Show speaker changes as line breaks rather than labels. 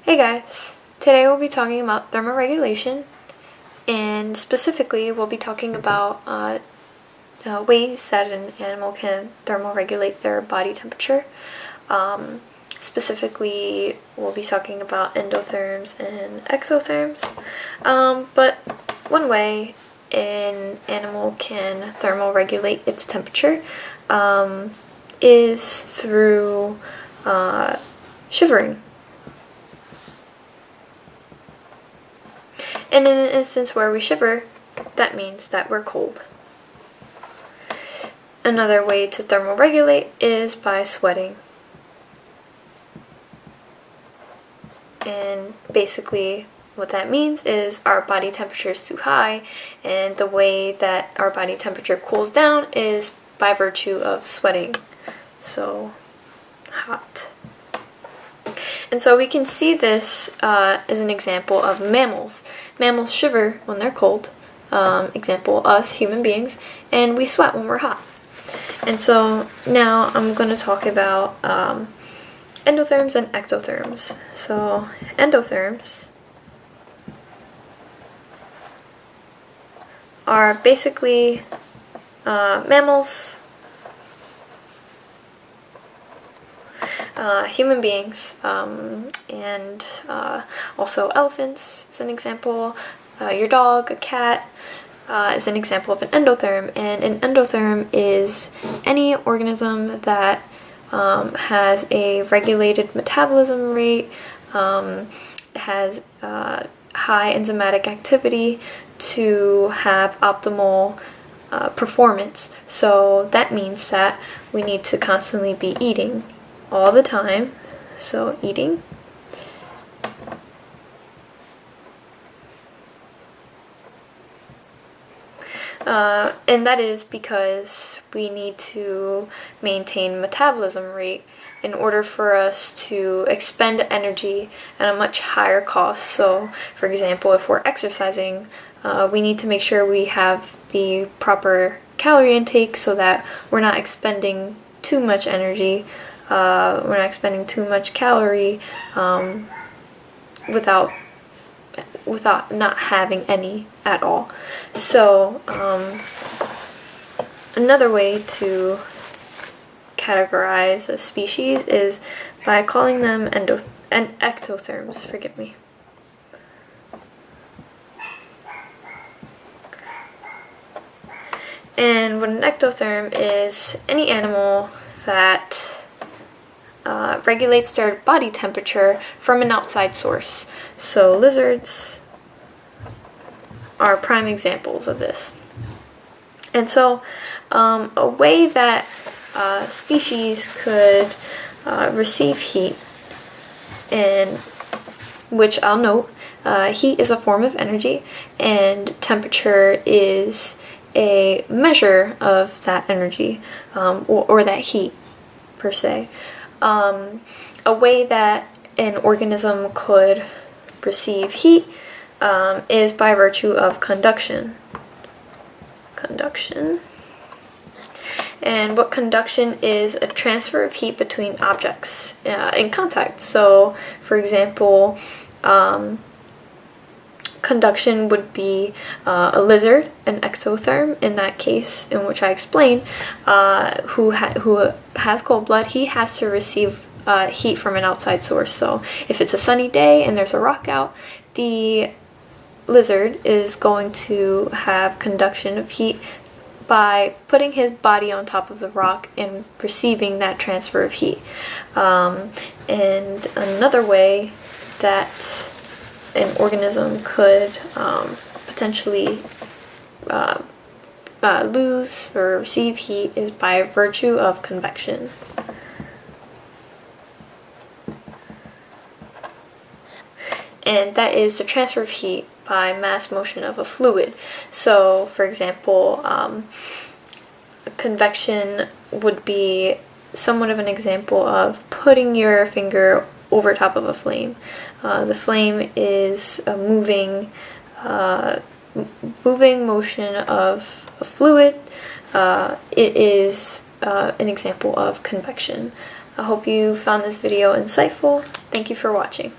Hey guys, today we'll be talking about thermoregulation, and specifically we'll be talking about ways that an animal can thermoregulate their body temperature. Specifically, we'll be talking about endotherms and exotherms, but one way an animal can thermoregulate its temperature is through shivering. And in an instance where we shiver, that means that we're cold. Another way to thermoregulate is by sweating. And basically what that means is our body temperature is too high, and the way that our body temperature cools down is by virtue of sweating. So hot. And so we can see this as an example of mammals. Mammals shiver when they're cold, example us, human beings, and we sweat when we're hot. And so now I'm going to talk about endotherms and ectotherms. So endotherms are basically mammals, human beings, and also elephants is an example. Your dog, a cat, is an example of an endotherm. And an endotherm is any organism that has a regulated metabolism rate, has high enzymatic activity to have optimal performance. So that means that we need to constantly be eating all the time. So eating. And that is because we need to maintain metabolism rate in order for us to expend energy at a much higher cost. So, for example, if we're exercising, we need to make sure we have the proper calorie intake so that we're not expending too much energy, we're not expending too much calorie without not having any at all. So another way to categorize a species is by calling them ectotherms. Forgive me. And what an ectotherm is any animal that regulates their body temperature from an outside source. So lizards are prime examples of this. And so a way that species could receive heat, and which I'll note, heat is a form of energy, and temperature is a measure of that energy, or that heat per se. A way that an organism could receive heat is by virtue of conduction. And what conduction is a transfer of heat between objects in contact. So, for example, conduction would be a lizard, an ectotherm in that case, in which I explained, who has cold blood. He has to receive heat from an outside source. So if it's a sunny day and there's a rock out, the lizard is going to have conduction of heat by putting his body on top of the rock and receiving that transfer of heat. And another way that an organism could potentially lose or receive heat is by virtue of convection. And that is the transfer of heat by mass motion of a fluid. So, for example, convection would be somewhat of an example of putting your finger over top of a flame. The flame is a moving motion of a fluid. It is an example of convection. I hope you found this video insightful. Thank you for watching.